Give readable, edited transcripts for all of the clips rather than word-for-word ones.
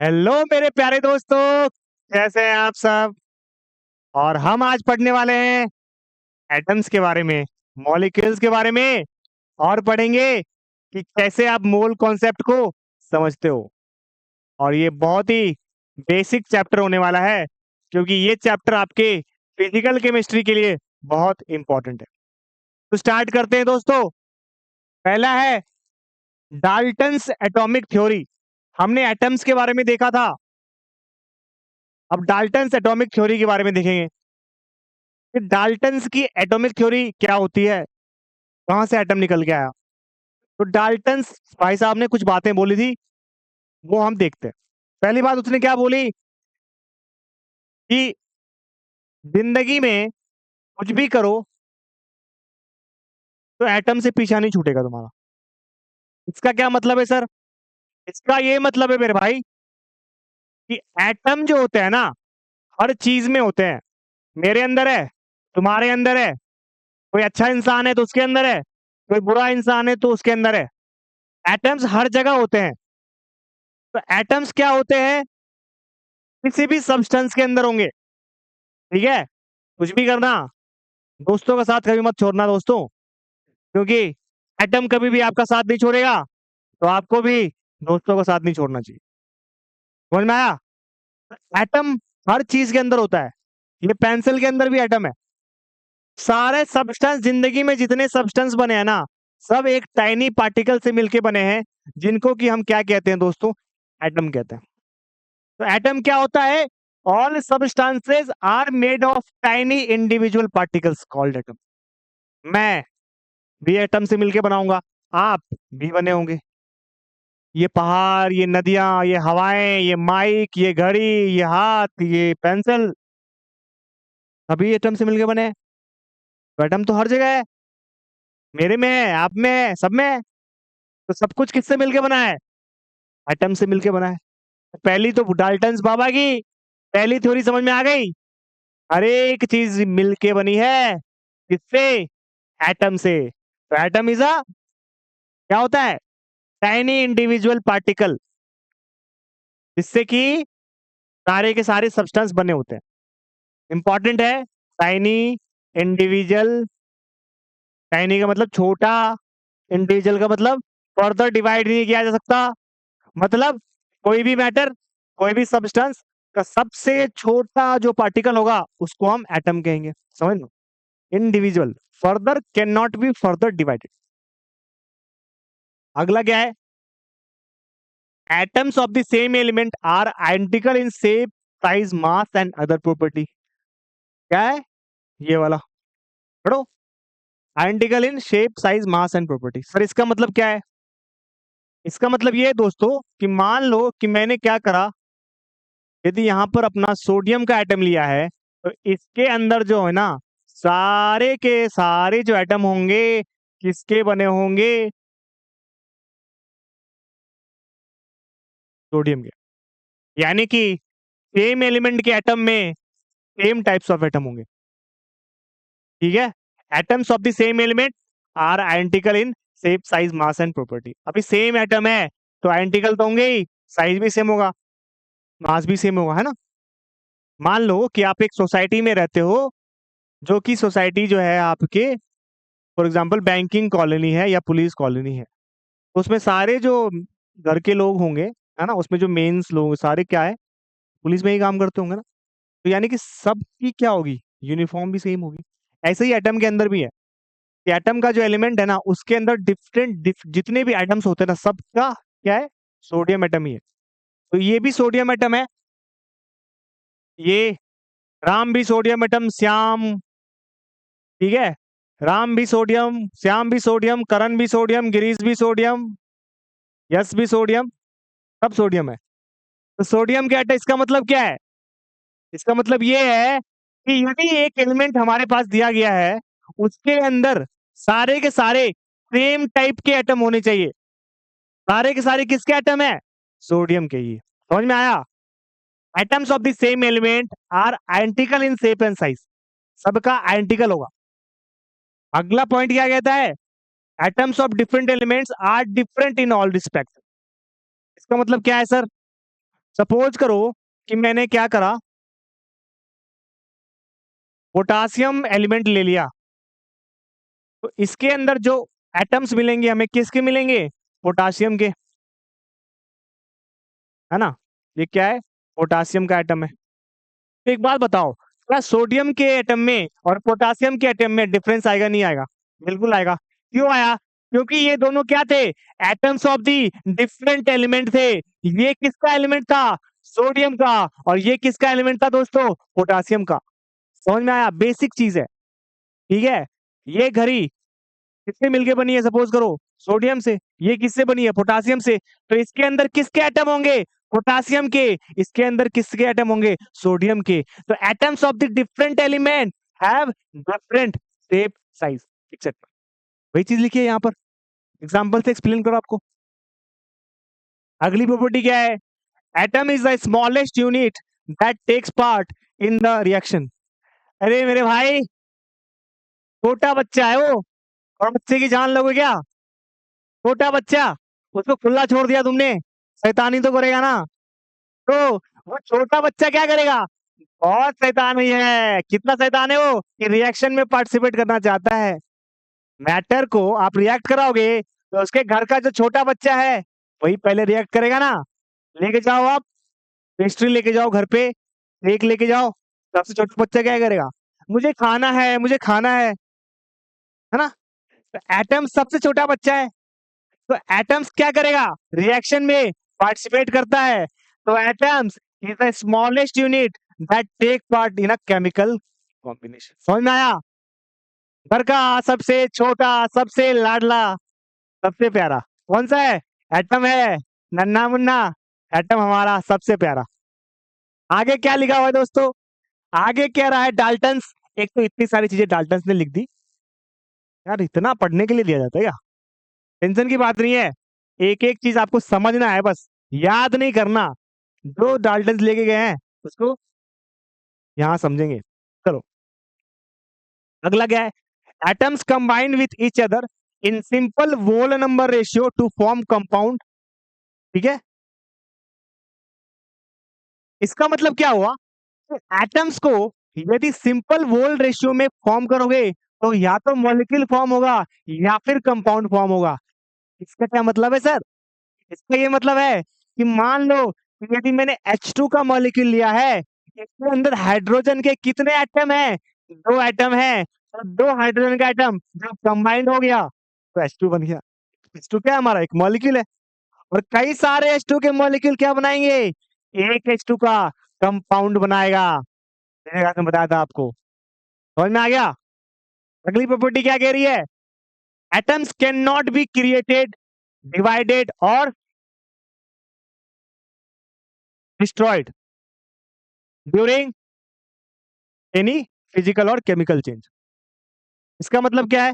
Hello मेरे प्यारे दोस्तों, कैसे हैं आप सब। और हम आज पढ़ने वाले हैं एटम्स के बारे में, मॉलिक्यूल्स के बारे में। और पढ़ेंगे कि कैसे आप मोल कॉन्सेप्ट को समझते हो। और ये बहुत ही बेसिक चैप्टर होने वाला है, क्योंकि ये चैप्टर आपके फिजिकल केमिस्ट्री के लिए बहुत इंपॉर्टेंट है। तो स्टार्ट करते हैं दोस्तों। पहला है डाल्टन्स एटॉमिक थ्योरी। हमने एटम्स के बारे में देखा था, अब डाल्टन्स एटॉमिक थ्योरी के बारे में देखेंगे कि डाल्टन्स की एटॉमिक थ्योरी क्या होती है, कहां से एटम निकल के आया। तो डाल्टन्स भाई साहब ने कुछ बातें बोली थी, वो हम देखते हैं। पहली बात उसने क्या बोली कि जिंदगी में कुछ भी करो तो एटम से पीछा नहीं छूटेगा तुम्हारा। इसका क्या मतलब है सर? इसका ये मतलब है मेरे भाई कि एटम जो होते हैं ना, हर चीज में होते हैं। मेरे अंदर है, तुम्हारे अंदर है, कोई अच्छा इंसान है तो उसके अंदर है, कोई बुरा इंसान है तो उसके अंदर है। एटम्स हर जगह होते हैं। तो एटम्स क्या होते हैं, किसी भी सब्सटेंस के अंदर होंगे। ठीक है, कुछ भी करना, दोस्तों का साथ कभी मत छोड़ना दोस्तों, क्योंकि एटम कभी भी आपका साथ नहीं छोड़ेगा, तो आपको भी दोस्तों का साथ नहीं छोड़ना चाहिए। समझ में आया? एटम हर चीज के अंदर होता है। ये पेंसिल के अंदर भी एटम है। सारे सब्सटेंस, जिंदगी में जितने सब्सटेंस बने हैं ना, सब एक टाइनी पार्टिकल से मिलके बने हैं, जिनको कि हम क्या कहते हैं दोस्तों? एटम कहते हैं। तो एटम क्या होता है? All substances are made of tiny individual particles called atom. मैं भी एटम से मिलके बनाऊंगा, आप भी बने होंगे। ये पहाड़, ये नदियां, ये हवाएं, ये माइक, ये घड़ी, ये हाथ, ये पेंसिल, सभी एटम से मिलके बने हैं। तो एटम तो हर जगह है, मेरे में है, आप में है, सब में है। तो सब कुछ किससे मिलके बना है? एटम से मिलके बना है। पहली तो डाल्टन्स बाबा की पहली थ्योरी समझ में आ गई। हर एक चीज मिलके बनी है, किससे? एटम से। तो एटम इज अ क्या होता है? टाइनी इंडिविजुअल पार्टिकल, जिससे कि सारे के सारे सब्सटेंस बने होते हैं। इंपॉर्टेंट है, टाइनी इंडिविजुअल। टाइनी का मतलब छोटा, इंडिविजुअल का मतलब फर्दर डिवाइड नहीं किया जा सकता। मतलब कोई भी मैटर, कोई भी सब्सटेंस का सबसे छोटा जो पार्टिकल होगा उसको हम एटम कहेंगे। समझ लो, individual, further can not be further divided. अगला क्या है? Atoms of the same element are identical in shape, size, mass and other property. क्या है ये वाला? पढ़ो। Identical in shape, size, mass and property. Sir इसका मतलब क्या है? इसका मतलब ये है दोस्तों कि मान लो कि मैंने क्या करा, यदि यहां पर अपना सोडियम का एटम लिया है, तो इसके अंदर जो है ना, सारे के सारे जो एटम होंगे किसके बने होंगे? सोडियम के। यानी कि सेम एलिमेंट के एटम में सेम टाइप्स ऑफ एटम होंगे। ठीक है, atoms of the same element are identical in shape, size, mass and property. अभी सेम एटम है तो आइडेंटिकल तो होंगे ही, साइज भी सेम होगा, मास भी सेम होगा, है ना। मान लो कि आप एक सोसाइटी में रहते हो, जो कि सोसाइटी जो है आपके, फॉर एग्जांपल बैंकिंग कॉलोनी है या पुलिस कॉलोनी है। उसमें सारे जो घर के लोग होंगे, है ना, उसमें जो मेंस लोग सारे क्या है, पुलिस में ही काम करते होंगे ना। तो यानी कि सबकी क्या होगी? यूनिफॉर्म भी सेम होगी। ऐसे ही एटम के अंदर भी है कि एटम का जो एलिमेंट है ना, उसके अंदर जितने भी एटम्स होते हैं ना, सबका क्या है? सोडियम एटम ही है। तो ये भी सोडियम एटम है, ये राम भी सोडियम एटम, श्याम, ठीक है, राम भी सोडियम, श्याम भी सोडियम, करण भी सोडियम, गिरीश भी सोडियम, यश भी सोडियम, सब सोडियम है। तो सोडियम क्या है? इसका मतलब क्या है? इसका मतलब ये है कि यदि एक एलिमेंट हमारे पास दिया गया है, उसके अंदर सारे के सारे सेम टाइप के एटम होने चाहिए। सारे के सारे किसके एटम है? सोडियम के ही। समझ में आया? Atoms of the same element are identical in shape and size. सबका आइडेंटिकल होगा। अगला पॉइंट क्या कहता है? Atoms of different elements are different in all respect. इसका मतलब क्या है सर? सपोज करो कि मैंने क्या करा, पोटासियम एलिमेंट ले लिया, तो इसके अंदर जो एटम्स मिलेंगे हमें किसके मिलेंगे, पोटासियम के, है ना। ये क्या है, पोटासियम का एटम है। तो एक बात बताओ, क्या सोडियम के एटम में और पोटासियम के एटम में डिफरेंस आएगा, नहीं आएगा? बिल्कुल आएगा। क्यों आया? क्योंकि ये दोनों क्या थे, atoms of the different element थे। ये किसका एलिमेंट था, सोडियम का, और ये किसका एलिमेंट था दोस्तों, पोटासियम का। समझ में आया, बेसिक चीज है। ठीक है, ये घड़ी किससे मिलके बनी है, सपोज करो सोडियम से, ये किससे बनी है, पोटासियम से। तो इसके अंदर किसके एटम होंगे, पोटासियम के। इसके अंदर किसके एटम होंगे, सोडियम के। तो atoms of the different element have different shape, size, etcetera. वही चीज लिखी है यहाँ पर, एग्जांपल से एक्सप्लेन करो आपको। अगली प्रॉपर्टी क्या है, atom is the smallest unit that takes part in the reaction. अरे मेरे भाई, छोटा बच्चा है वो, और बच्चे की जान लोगे क्या, छोटा बच्चा, उसको खुला छोड़ दिया तुमने, शैतानी तो करेगा ना। तो वो छोटा बच्चा क्या करेगा, बहुत शैतानी है। कितना शैतान है वो, कि रिएक्शन में पार्टिसिपेट करना चाहता है। मैटर को आप रिएक्ट कराओगे तो उसके घर का जो छोटा बच्चा है वही पहले रिएक्ट करेगा ना। लेके जाओ आप, पेस्ट्री लेके जाओ घर पे, केक लेके जाओ, सबसे छोटा बच्चा क्या करेगा, मुझे खाना है, मुझे खाना है ना। तो एटम सबसे छोटा बच्चा है, तो एटम्स क्या करेगा, रिएक्शन में पार्टिसिपेट करता है। तो atoms is the smallest unit that take part in a chemical combination. समझ में आया, घर का सबसे छोटा, सबसे लाडला, सबसे प्यारा कौन सा है, एटम है, नन्ना मुन्ना एटम हमारा सबसे प्यारा। आगे क्या लिखा हुआ है दोस्तों, आगे क्या रहा है, डाल्टन्स। एक तो इतनी सारी चीजें डाल्टन्स ने लिख दी यार, इतना पढ़ने के लिए दिया जाता है क्या, टेंशन की बात नहीं है। एक एक चीज आपको समझना है, बस याद नहीं करना। जो डाल्टन लेके गए हैं उसको यहां समझेंगे। चलो, अगला क्या है, atoms combined with each other in simple whole number ratio to form compound. ठीक है, इसका मतलब क्या हुआ, एटम्स को यदि सिंपल वोल रेशियो में फॉर्म करोगे तो या तो मॉलिक्यूल फॉर्म होगा या फिर कंपाउंड फॉर्म होगा। इसका क्या मतलब है सर, इसका ये मतलब है कि मान लो कि यदि मैंने H2 का मॉलिक्यूल लिया है, इसके अंदर हाइड्रोजन के कितने एटम हैं, दो एटम है, तो दो हाइड्रोजन का एटम जब कंबाइंड हो गया तो H2 बन गया। H2 क्या है, हमारा एक मॉलिक्यूल है। और कई सारे H2 के मॉलिक्यूल क्या बनाएंगे, एक H2 का कंपाउंड बनाएगा। मैंने कहा बताया था आपको, समझ में आ गया। अगली प्रॉपर्टी क्या कह रही है, atoms can not be created, divided और डिस्ट्रॉयड ड्यूरिंग एनी फिजिकल और केमिकल चेंज। इसका मतलब क्या है,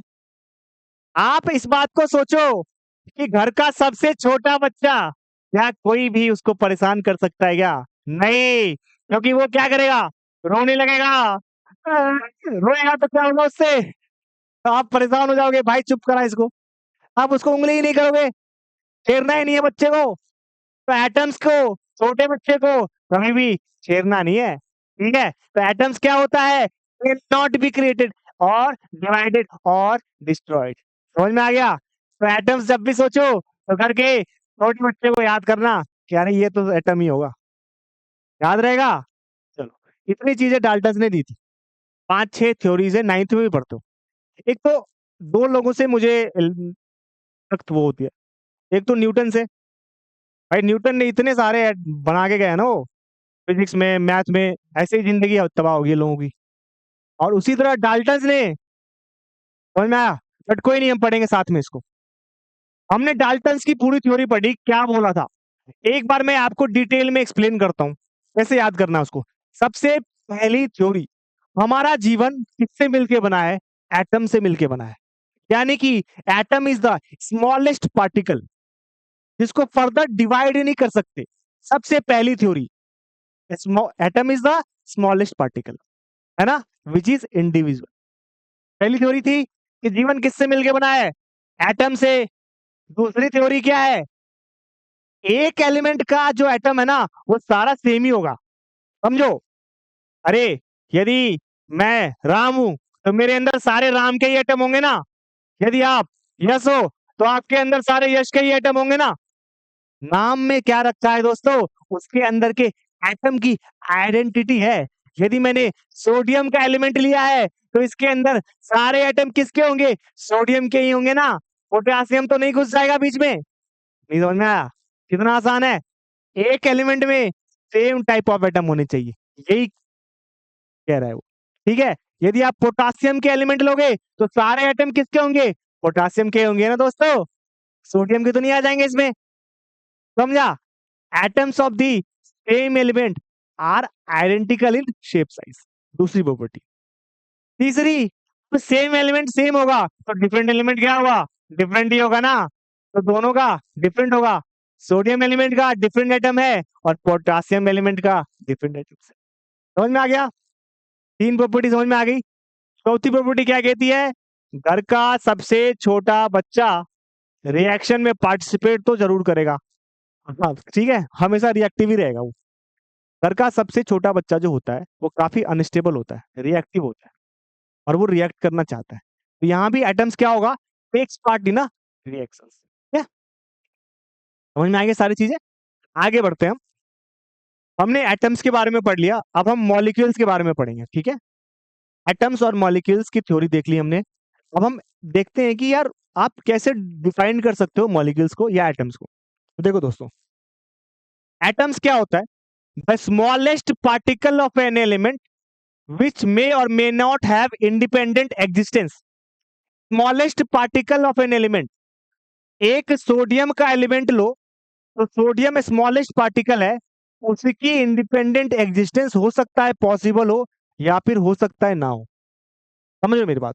आप इस बात को सोचो कि घर का सबसे छोटा बच्चा, क्या कोई भी उसको परेशान कर सकता है क्या, नहीं, क्योंकि वो क्या करेगा, रोने लगेगा। रोएगा तो क्या होगा उससे, तो आप परेशान हो जाओगे, भाई चुप करा इसको। आप उसको उंगली ही नहीं करोगे, छेड़ना ही नहीं है बच्चे को। तो एटम्स को, छोटे बच्चे को कभी भी छेड़ना नहीं है। ठीक है, तो एटम्स क्या होता है, नॉट बी क्रिएटेड और डिवाइडेड और डिस्ट्रॉयड। समझ में आ गया। तो एटम्स जब भी सोचो तो घर के छोटे बच्चे को याद करना कि अरे ये तो एटम ही होगा, याद रहेगा। चलो, इतनी चीजें डाल्टन ने दी थी, 5-6 थ्योरीज है, 9th में भी पढ़ते हो। एक तो दो लोगों से मुझे सख्त वो होती है, एक तो न्यूटन से। भाई न्यूटन ने इतने सारे बना के गए ना वो, फिजिक्स में, मैथ में, ऐसे ही जिंदगी तबाह होगी लोगों की। और उसी तरह डाल्टन ने, समझ में आया। बट कोई नहीं, हम पढ़ेंगे साथ में इसको। हमने डाल्टन की पूरी थ्योरी पढ़ी, क्या बोला था, एक बार मैं आपको डिटेल में एक्सप्लेन करता हूं, कैसे याद करना है उसको। सबसे पहली थ्योरी, हमारा जीवन किससे मिलके बना है, एटम से मिलके बना है। यानी कि atom is the smallest particle जिसको फर्दर डिवाइड ही नहीं कर सकते। सबसे पहली theory, atom is the smallest particle, है ना, विच इज इंडिविजुअल। पहली थ्योरी थी कि जीवन किससे मिलके बना है, एटम से। दूसरी थ्योरी क्या है, एक एलिमेंट का जो एटम है ना वो सारा सेम ही होगा, समझो। अरे यदि मैं राम हूं तो मेरे अंदर सारे राम के ही एटम होंगे ना। यदि आप यश हो तो आपके अंदर सारे यश के ही एटम होंगे ना। नाम में क्या रखा है दोस्तों, उसके अंदर के एटम की आइडेंटिटी है। यदि मैंने सोडियम का एलिमेंट लिया है तो इसके अंदर सारे एटम किसके होंगे, सोडियम के ही होंगे ना। पोटेशियम तो नहीं घुस जाएगा बीच में। नहीं समझ में आया, कितना आसान है। एक एलिमेंट में सेम टाइप ऑफ एटम होने चाहिए, यही कह रहा है वो। ठीक है, यदि आप पोटासियम के एलिमेंट लोगे तो सारे एटम किसके होंगे, पोटासियम के होंगे ना दोस्तों। सोडियम के तो नहीं आ जाएंगे इसमें, समझा। Atoms of the same element are identical in shape size, दूसरी प्रॉपर्टी। तीसरी, तो सेम एलिमेंट सेम होगा तो डिफरेंट एलिमेंट क्या होगा, डिफरेंट ही होगा ना। तो दोनों का डिफरेंट होगा, सोडियम एलिमेंट का डिफरेंट एटम है और पोटासियम एलिमेंट का डिफरेंट एटम है। समझ में आ गया, तीन प्रॉपर्टी समझ में आ गई। चौथी प्रॉपर्टी क्या कहती है, घर का सबसे छोटा बच्चा रिएक्शन में पार्टिसिपेट तो जरूर करेगा। हाँ ठीक है, हमेशा रिएक्टिव ही रहेगा वो। घर का सबसे छोटा बच्चा जो होता है वो काफी अनस्टेबल होता है, रिएक्टिव होता है और वो रिएक्ट करना चाहता है। तो यहाँ भी एटम्स क्या होगा, टेक्स पार्ट इन रिएक्शंस। क्या समझ में आएंगे सारी चीजें। आगे बढ़ते हैं हम। हमने एटम्स के बारे में पढ़ लिया, अब हम मॉलिक्यूल्स के बारे में पढ़ेंगे। ठीक है, एटम्स और मॉलिक्यूल्स की थ्योरी देख ली हमने। अब हम देखते हैं कि यार आप कैसे डिफाइन कर सकते हो मॉलिक्यूल्स को या एटम्स को। तो देखो दोस्तों, एटम्स क्या होता है, the smallest particle of an element which may or may not have independent existence। Smallest particle of an element, एक सोडियम का एलिमेंट लो तो सोडियम स्मॉलेस्ट पार्टिकल है, उसकी इंडिपेंडेंट एग्जिस्टेंस हो सकता है, पॉसिबल हो या फिर हो सकता है ना हो। समझ रहे हो मेरी बात,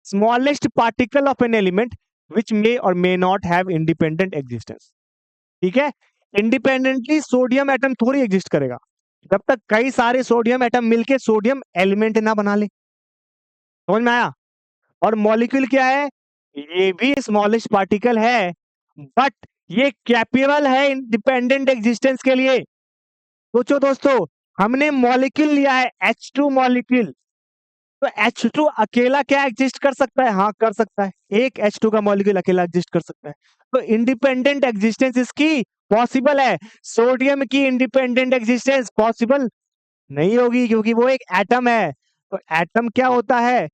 smallest particle of an element which may और may not have independent existence. ठीक है, इंडिपेंडेंटली सोडियम एटम थोड़ी एग्जिस्ट करेगा जब तक कई सारे सोडियम एटम मिलके सोडियम एलिमेंट ना बना ले। समझ में आया। और मॉलिक्यूल क्या है, ये भी स्मॉलेस्ट पार्टिकल है बट ये कैपेबल है इंडिपेंडेंट एग्जिस्टेंस के लिए। सोचो दोस्तों, हमने मॉलिक्यूल लिया है H2 मॉलिक्यूल, तो H2 अकेला क्या एग्जिस्ट कर सकता है, हाँ कर सकता है, एक H2 का मॉलिक्यूल अकेला एग्जिस्ट कर सकता है। तो इंडिपेंडेंट एग्जिस्टेंस इसकी पॉसिबल है, सोडियम की इंडिपेंडेंट एग्जिस्टेंस पॉसिबल नहीं होगी क्योंकि वो एक एटम है। तो एटम क्या होता है,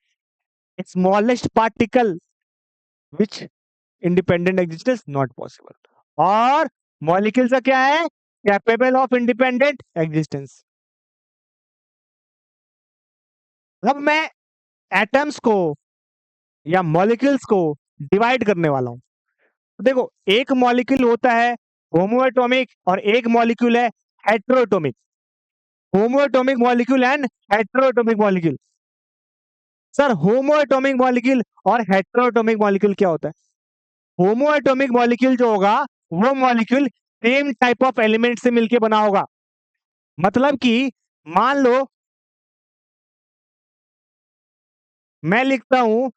smallest particle which independent existence not possible. और मॉलिक्यूल का क्या है, कैपेबल ऑफ इंडिपेंडेंट एग्जिस्टेंस। अब मैं एटम्स को या मॉलिक्यूल्स को डिवाइड करने वाला हूं। तो देखो, एक मॉलिक्यूल होता है होमोएटॉमिक और एक मॉलिक्यूल है heteroatomic. Homoatomic molecule and heteroatomic molecule. Sir homoatomic molecule और हेट्रोएटॉमिक मॉलिक्यूल क्या होता है, होमोएटॉमिक मॉलिक्यूल जो होगा वो molecule same type of element से मिलके बना होगा। मतलब कि मान लो मैं लिखता हूं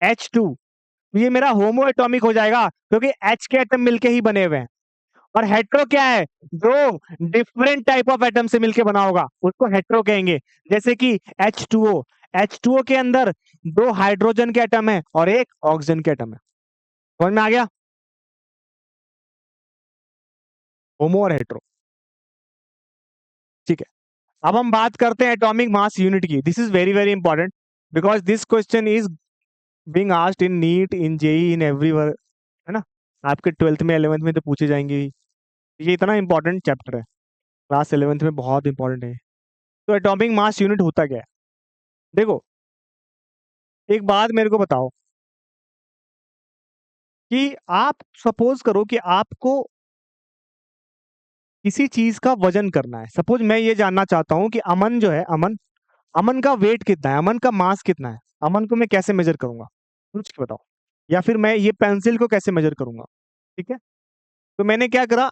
H2, ये मेरा होमोएटॉमिक हो जाएगा क्योंकि H के एटम मिलके ही बने हुए हैं। और हेट्रो क्या है, जो डिफरेंट टाइप ऑफ एटम से मिलके बना होगा उसको हेट्रो कहेंगे। जैसे कि H2O, H2O के अंदर दो हाइड्रोजन के एटम है और एक ऑक्सीजन के एटम है। समझ में आ गया, होमो और हेट्रो। ठीक है, अब हम बात करते हैं एटॉमिक मास यूनिट की। This is very very important because this question is being asked in NEET, in JEE, in everywhere, है ना। आपके 12th में 11th में तो पूछे जाएंगे ही। ये इतना इंपॉर्टेंट चैप्टर है, क्लास 11th में बहुत इंपॉर्टेंट है। तो एटॉमिक मास यूनिट होता क्या है, देखो एक बात मेरे को बताओ कि आप सपोज करो कि आपको किसी चीज का वजन करना है। सपोज मैं ये जानना चाहता हूं कि अमन जो है, अमन, अमन का वेट कितना है, अमन का मास कितना है। अमन को मैं कैसे मेजर करूंगा, कुछ बताओ। या फिर मैं ये पेंसिल को कैसे मेजर करूंगा। ठीक है, तो मैंने क्या करा,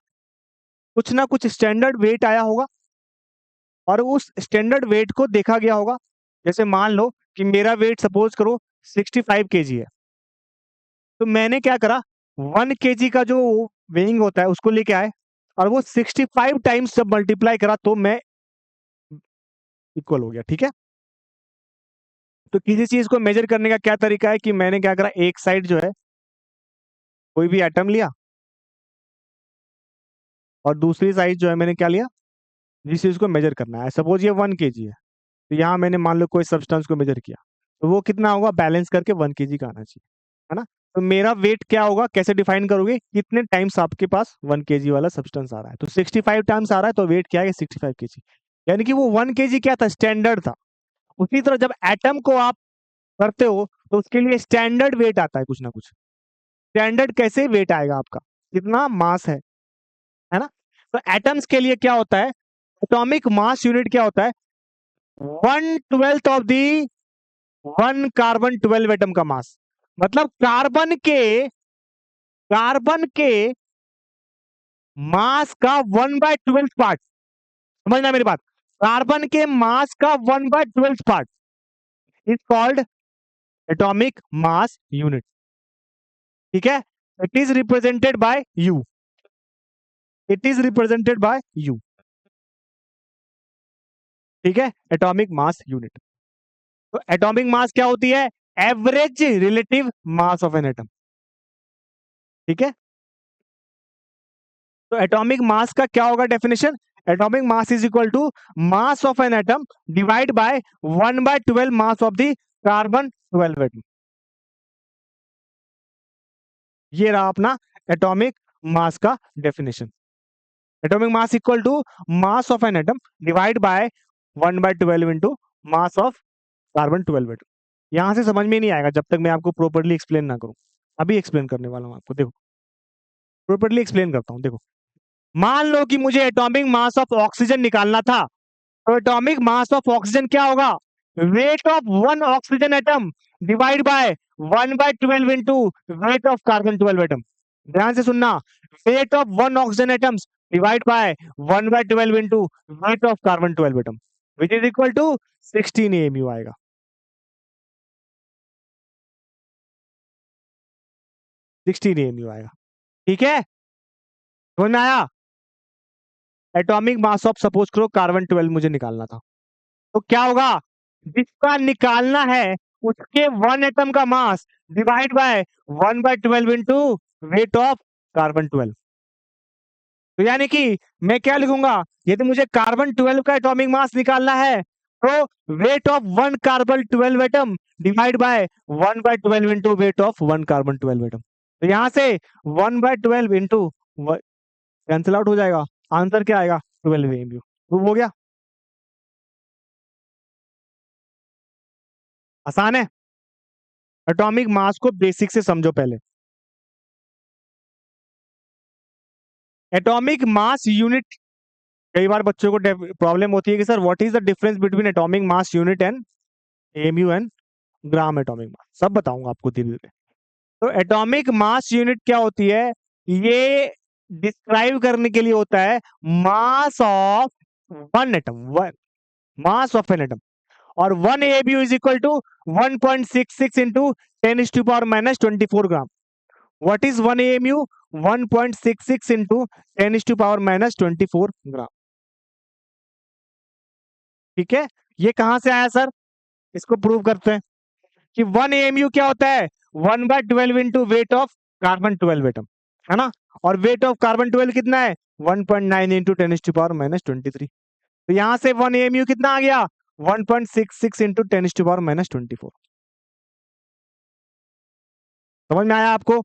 कुछ ना कुछ स्टैंडर्ड वेट आया होगा और उस स्टैंडर्ड वेट को देखा गया होगा। जैसे मान लो कि मेरा वेट सपोज करो 65 kg है, तो मैंने क्या करा, 1 kg का जो वेइंग होता है उसको लेके आए और वो 65 टाइम्स जब मल्टीप्लाई करा तो मैं इक्वल हो गया। ठीक है, तो किसी चीज को मेजर करने का क्या तरीका है कि मैंने क्या करा, एक साइड जो है कोई भी एटम लिया और दूसरी साइड जो है मैंने क्या लिया, जिस चीज को मेजर करना है। सपोज ये 1 kg है, तो यहाँ मैंने मान लो कोई सब्सटेंस को मेजर किया, तो वो कितना होगा, बैलेंस करके 1 kg का आना चाहिए, है ना। तो मेरा वेट क्या होगा, कैसे डिफाइन करोगे, कितने टाइम्स आपके पास 1 kg वाला सब्सटेंस आ रहा है। तो 65 टाइम्स आ रहा है तो वेट क्या है, 65 kg। यानी कि वो 1 kg क्या था, स्टैंडर्ड था। उसी तरह जब एटम को आप करते हो तो उसके लिए स्टैंडर्ड वेट आता है कुछ ना कुछ। स्टैंडर्ड कैसे वेट आएगा आपका, कितना मास है ना। तो एटम्स के लिए क्या होता है, एटॉमिक मास यूनिट क्या होता है, 1/12 ऑफ दी 1 कार्बन 12 एटम का मास। मतलब कार्बन के मास का 1/12 पार्ट, समझना मेरी बात, कार्बन के मास का 1/12 part is called atomic mass unit. ठीक है, it is represented by U, it is represented by U. ठीक है, एटॉमिक मास यूनिट। तो एटॉमिक मास क्या होती है, average relative mass of an atom. ठीक है, तो एटॉमिक मास का क्या होगा definition, atomic mass is equal to mass of an atom divide by 1/12 mass of the carbon 12 atom. ये रहा अपना एटॉमिक मास का definition. Atomic mass equal to mass of an atom divide by 1/12 into mass of carbon 12 atom. यहां से समझ में नहीं आएगा जब तक मैं आपको प्रॉपर्ली एक्सप्लेन ना करूं। अभी एक्सप्लेन करने वाला हूं आपको, देखो प्रॉपर्ली एक्सप्लेन करता हूं। देखो, मान लो कि मुझे एटॉमिक मास ऑफ ऑक्सीजन निकालना था, तो एटॉमिक मास ऑफ ऑक्सीजन क्या होगा, weight of one oxygen atom divide by 1/12 into weight of carbon 12 atom. ध्यान से सुनना, weight of one oxygen atoms divide by 1/12 into weight of carbon 12 atom which is equal to 16 AMU आएगा। 16 AMU आएगा। ठीक है, समझ में आया। एटॉमिक मास ऑफ सपोज करो कार्बन 12 मुझे निकालना था, तो क्या होगा, जिसका निकालना है उसके वन एटम का mass divide by 1/12 into weight of carbon 12। तो यानी कि मैं क्या लिखूंगा, यदि मुझे कार्बन 12 का एटॉमिक मास निकालना है तो wait of one carbon 12 atom divide by 1/12 into weight of one carbon 12 atom. तो यहां से 1/12 इंटू कैंसिल आउट हो जाएगा, आंसर क्या आएगा, 12 AMU। प्रूव हो गया, आसान है। एटॉमिक मास को बेसिक से समझो पहले। एटॉमिक मास यूनिट, कई बार बच्चों को प्रॉब्लम होती है कि sir what is the difference between atomic mass unit and AMU and gram atomic mass, सब बताऊंगा आपको धीरे धीरे। तो एटॉमिक मास यूनिट क्या होती है, ये डिस्क्राइब करने के लिए होता है mass of one atom, one mass of an atom. और 1 AMU is equal to 1.66 into 10⁻⁻24 gram. What is 1 AMU, 1.66 into 10⁻⁻24 gram. ठीक है, ये कहां से आया सर, इसको प्रूव करते हैं कि 1 AMU क्या होता है, 1/12 into weight of carbon 12 atom, है ना। और वेट ऑफ कार्बन 12 कितना है, 1.9 इंटू 10⁻⁻23। तो यहां से 1 AMU कितना आ गया, 1.66 इंटू 10⁻⁻24। समझ में आया आपको,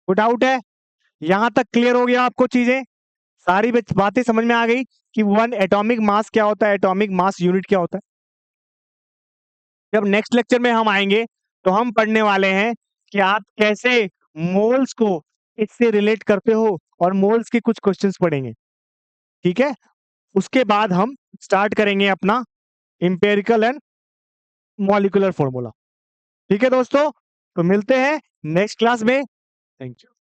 कोई डाउट है, यहां तक क्लियर हो गया आपको, चीजें सारी बातें समझ में आ गई कि वन एटॉमिक मास क्या होता है, एटॉमिक मास यूनिट क्या होता है। जब नेक्स्ट लेक्चर में हम आएंगे तो हम पढ़ने वाले हैं कि आप कैसे मोल्स को इससे रिलेट करते हो और मोल्स के कुछ क्वेश्चंस पढ़ेंगे। ठीक है, उसके बाद हम स्टार्ट करेंगे अपना इंपेरिकल एंड मॉलिक्यूलर फॉर्मूला। ठीक है दोस्तों, तो मिलते हैं नेक्स्ट क्लास में। Thank you.